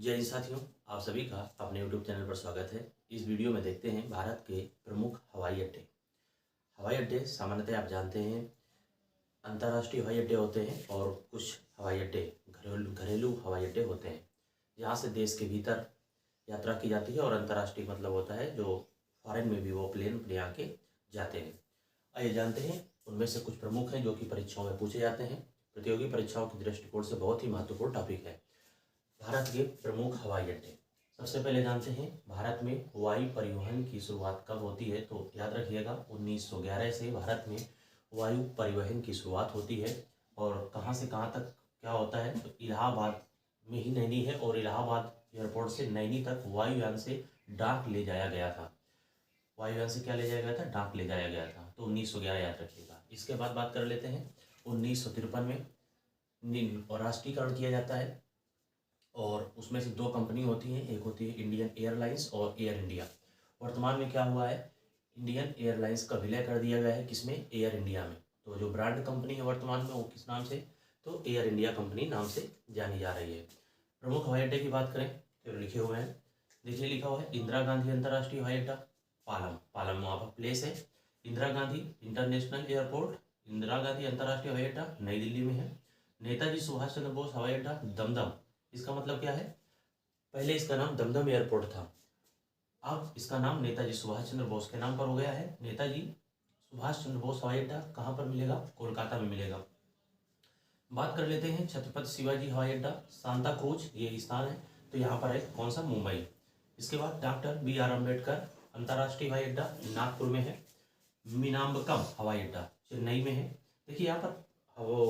जय हिंद साथियों, आप सभी का अपने YouTube चैनल पर स्वागत है। इस वीडियो में देखते हैं भारत के प्रमुख हवाई अड्डे। हवाई अड्डे सामान्यतः आप जानते हैं अंतर्राष्ट्रीय हवाई अड्डे होते हैं और कुछ हवाई अड्डे घरेलू हवाई अड्डे होते हैं, जहाँ से देश के भीतर यात्रा की जाती है और अंतर्राष्ट्रीय मतलब होता है जो फॉरेन में भी वो प्लेन अपने आके जाते हैं। आइए जानते हैं उनमें से कुछ प्रमुख हैं जो कि परीक्षाओं में पूछे जाते हैं। प्रतियोगी परीक्षाओं के दृष्टिकोण से बहुत ही महत्वपूर्ण टॉपिक है भारत के प्रमुख हवाई अड्डे। सबसे पहले जानते हैं भारत में वायु परिवहन की शुरुआत कब होती है। तो याद रखिएगा 1911 से भारत में वायु परिवहन की शुरुआत होती है। और कहाँ से कहाँ तक क्या होता है, तो इलाहाबाद में ही नैनी है और इलाहाबाद एयरपोर्ट से नैनी तक वायुयान से डाक ले जाया गया था। वायुयान से क्या ले जाया गया था? डाक ले जाया गया था। तो 1911 याद रखिएगा। इसके बाद बात कर लेते हैं 1953 में और राष्ट्रीयकरण किया जाता है और उसमें से दो कंपनी होती हैं, एक होती है इंडियन एयरलाइंस और एयर इंडिया। वर्तमान में क्या हुआ है, इंडियन एयरलाइंस का विलय कर दिया गया है किसमें? एयर इंडिया में। तो जो ब्रांड कंपनी है वर्तमान में वो किस नाम से? तो एयर इंडिया कंपनी नाम से जानी जा रही है। प्रमुख हवाई अड्डे की बात करें तो लिखे हुए हैं, देखिए लिखा हुआ है इंदिरा गांधी अंतर्राष्ट्रीय हवाई अड्डा पालम वहाँ पर प्लेस है। इंदिरा गांधी इंटरनेशनल एयरपोर्ट, इंदिरा गांधी अंतर्राष्ट्रीय हवाई अड्डा नई दिल्ली में है। नेताजी सुभाष चंद्र बोस हवाई अड्डा दमदम, इसका मतलब क्या है, पहले इसका नाम दमदम एयरपोर्ट था, अब इसका नाम नेताजी सुभाष चंद्र बोस के नाम पर हो गया है। नेताजी सुभाष चंद्र बोस हवाई अड्डा कहाँ पर मिलेगा? कोलकाता में मिलेगा। बात कर लेते हैं छत्रपति शिवाजी हवाई अड्डा, सांता क्रूज ये स्थान है, तो यहाँ पर है कौन सा? मुंबई। इसके बाद डॉक्टर B.R. अम्बेडकर अंतर्राष्ट्रीय हवाई अड्डा नागपुर में है। मीनाम्बकम हवाई अड्डा चेन्नई में है। देखिए यहाँ पर वो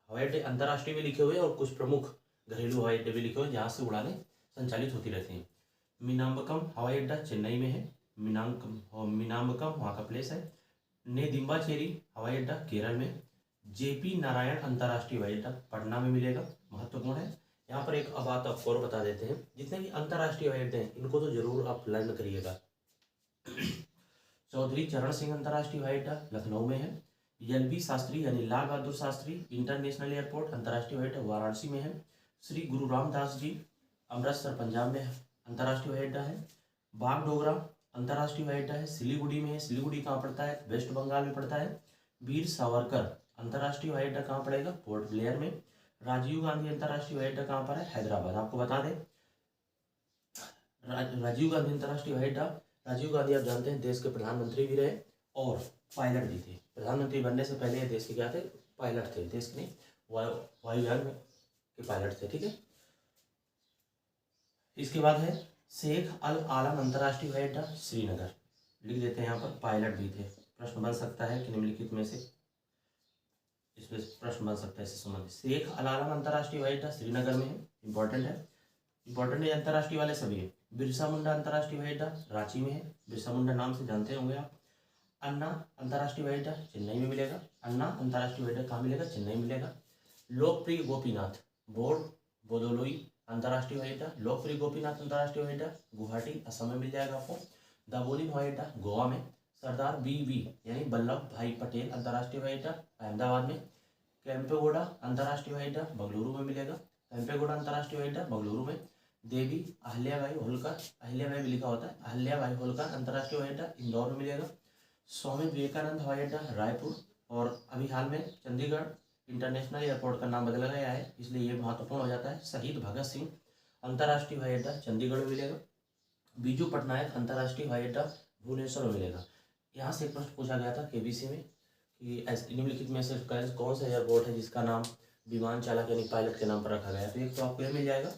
हवाई अड्डे अंतर्राष्ट्रीय में लिखे हुए हैं और कुछ प्रमुख घरेलू हवाई अड्डे भी लिखे हुए हैं जहाँ से उड़ानें संचालित होती रहती हैं। मीनाम्बकम हवाई अड्डा चेन्नई में है। मीनाम्बकम वहाँ का प्लेस है। नेदुम्बाचेरी हवाई अड्डा केरल में। JP नारायण अंतर्राष्ट्रीय हवाई अड्डा पटना में मिलेगा, महत्वपूर्ण है। यहाँ पर एक बात आपको और बता देते हैं, जितने भी अंतर्राष्ट्रीय हवाई अड्डे हैं इनको तो जरूर आप लर्न करिएगा। चौधरी चरण सिंह अंतर्राष्ट्रीय हवाई अड्डा लखनऊ में है। LV शास्त्री यानी लाल बहादुर शास्त्री इंटरनेशनल एयरपोर्ट अंतर्राष्ट्रीय हवाई अड्डा वाराणसी में है। श्री गुरु रामदास जी अमृतसर पंजाब में अंतर्राष्ट्रीय हवाई अड्डा है। बागडोगरा अंतर्राष्ट्रीय हवाई अड्डा है, सिलीगुड़ी में है। सिलीगुड़ी कहाँ पड़ता है? वेस्ट बंगाल में पड़ता है। वीर सावरकर अंतर्राष्ट्रीय हवाई अड्डा कहाँ पड़ेगा? पोर्ट ब्लेयर में। राजीव गांधी अंतर्राष्ट्रीय हवाई अड्डा कहाँ पर है? हैदराबाद। आपको बता दें राजीव गांधी अंतर्राष्ट्रीय हवाई अड्डा, राजीव गांधी आप जानते हैं देश के प्रधानमंत्री भी रहे और पायलट भी थे। प्रधानमंत्री बनने से पहले देश के क्या थे? पायलट थे। देश के नहीं, वायुयान में के पायलट थे, ठीक है। इसके बाद है शेख अल आलम अंतर्राष्ट्रीय हवाई अड्डा श्रीनगर, लिख देते हैं यहाँ पर, पायलट भी थे। प्रश्न बन सकता है कि निम्नलिखित में से इसमें प्रश्न बन सकता है इससे संबंधित। शेख अल आलम अंतर्राष्ट्रीय हवाई अड्डा श्रीनगर में है, इंपॉर्टेंट है। इंपॉर्टेंट है अंतर्राष्ट्रीय वाले सभी है। बिरसा मुंडा अंतर्राष्ट्रीय हवाई अड्डा रांची में है, बिरसा मुंडा नाम से जानते होंगे आप। अन्ना अंतर्राष्ट्रीय हवाई अड्डा चेन्नई में मिलेगा। अन्ना अंतर्राष्ट्रीय हवाई अड्डा कहाँ मिलेगा? चेन्नई मिलेगा। लोकप्रिय गोपीनाथ बोदोलोई अंतर्राष्ट्रीय हवाई अड्डा, लोकप्रिय गोपीनाथ अंतर्राष्ट्रीय हवाई अड्डा गुवाहाटी असम में मिल जाएगा आपको। दाबोलिम हवाई अड्डा गोवा में। सरदार BV यानी वल्लभ भाई पटेल अंतर्राष्ट्रीय हवाई अड्डा अहमदाबाद में। केम्पेगौड़ा अंतर्राष्ट्रीय हवाई अड्डा बेंगलुरु में मिलेगा। केम्पेगौड़ा अंतर्राष्ट्रीय हवाई अड्डा बेंगलुरु में। देवी अहिल्याबाई होलकर, अहिल्याबाई भी लिखा होता है, अहिल्याबाई होलकर अंतर्राष्ट्रीय हवाई अड्डा इंदौर में मिलेगा। स्वामी विवेकानंद हवाई अड्डा रायपुर। और अभी हाल में चंडीगढ़ इंटरनेशनल एयरपोर्ट का नाम बदला गया है, इसलिए ये महत्वपूर्ण हो जाता है। शहीद भगत सिंह अंतर्राष्ट्रीय हवाई अड्डा चंडीगढ़ में मिलेगा। बीजू पटनायक अंतर्राष्ट्रीय हवाई अड्डा भुवनेश्वर में मिलेगा। यहाँ से एक प्रश्न पूछा गया था KBC में कि निम्नलिखित में से कौन सा एयरपोर्ट है जिसका नाम विमान चालक यानी पायलट के नाम पर रखा गया है। तो एक तो आपको ये मिल जाएगा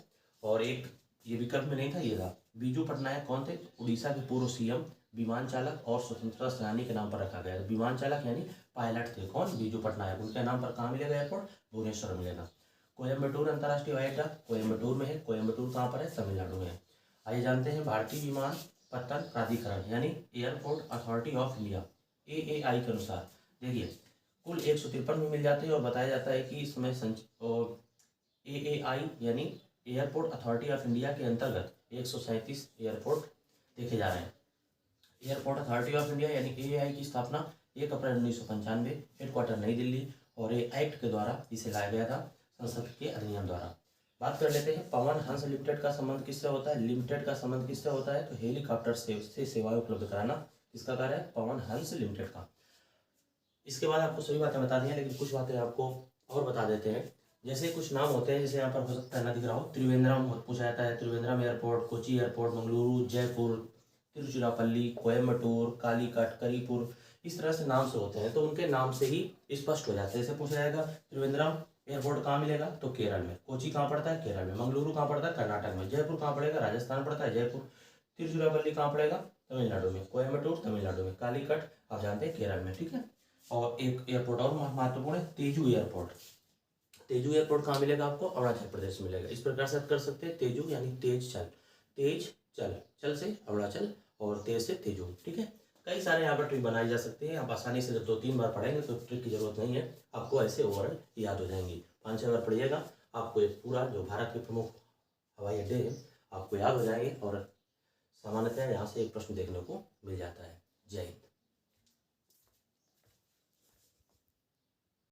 और एक ये विकल्प में नहीं था, ये था। बीजू पटनायक कौन थे? उड़ीसा के पूर्व CM, विमान चालक और स्वतंत्रता सेनानी के नाम पर रखा गया है। विमान चालक यानी पायलट थे कौन? बीजू पटनायक। उनके नाम पर कहाँ मिलेगा एयरपोर्ट? भुवनेश्वर मिलेगा। कोयम्बटूर अंतर्राष्ट्रीय हवाई अड्डा कोयम्बटूर में है। कोयम्बटूर कहाँ पर है? तमिलनाडु में है। आइए जानते हैं भारतीय विमान पत्तन प्राधिकरण यानी airport authority of India AAI के अनुसार, देखिए कुल 153 में मिल जाते हैं और बताया जाता है कि इसमें AAI यानी एयरपोर्ट अथॉरिटी ऑफ इंडिया के अंतर्गत 137 एयरपोर्ट देखे जा रहे हैं। एयरपोर्ट अथॉरिटी ऑफ इंडिया यानी AAI की स्थापना 1 अप्रैल 1995, हेडक्वार्टर नई दिल्ली, और ये एक्ट के द्वारा इसे लाया गया था संसद के अधिनियम द्वारा। बात कर लेते हैं पवन हंस लिमिटेड का संबंध किससे होता है। लिमिटेड का संबंध किससे होता है, तो हेलीकॉप्टर से सेवाएं उपलब्ध कराना किसका कार्य है, पवन हंस लिमिटेड का। इसके बाद आपको सभी बातें बता दी हैं, लेकिन कुछ बातें आपको और बता देते हैं। जैसे कुछ नाम होते हैं, जैसे यहाँ पर हो सकता है ना दिख रहा हो, त्रिवेंद्रम पूछा जाता है, त्रिवेंद्रम एयरपोर्ट, कोची एयरपोर्ट, मंगलुरु, जयपुर, तिरुचिरापल्ली, कोयम्बटूर, कालीकट, करीपुर, इस तरह से नाम से होते हैं, तो उनके नाम से ही स्पष्ट हो जाते हैं। जैसे पूछा जाएगा त्रिवेंद्रम एयरपोर्ट कहाँ मिलेगा, तो केरल में। कोची कहाँ पड़ता है, केरल में। मंगलुरु कहाँ पड़ता है, कर्नाटक में। जयपुर कहाँ पड़ेगा, राजस्थान पड़ता है, जयपुर। तिरुचिरापल्ली कहाँ पड़ेगा, तमिलनाडु में। कोयम्बटूर तमिलनाडु में। कालीकट आप जानते हैं केरल में, ठीक है। और एक एयरपोर्ट और महत्वपूर्ण है, तेजू एयरपोर्ट। तेजू एयरपोर्ट कहाँ मिलेगा आपको, अरुणाचल प्रदेश में मिलेगा। इस प्रकार से कर सकते हैं, तेजू यानी तेज चल, तेज चल, चल से अरुणाचल और तेज से तेजू, ठीक है। कई सारे यहाँ पर ट्रिक बनाई जा सकते हैं, आप आसानी से जब 2-3 बार पढ़ेंगे तो ट्रिक की जरूरत नहीं है, आपको ऐसे ओवरऑल याद हो जाएंगी। 5-6 बार पढ़िएगा, आपको एक पूरा जो भारत के प्रमुख हवाई अड्डे हैं आपको याद हो जाएंगे, और सामान्यतः यहाँ से एक प्रश्न देखने को मिल जाता है। जय हिंद।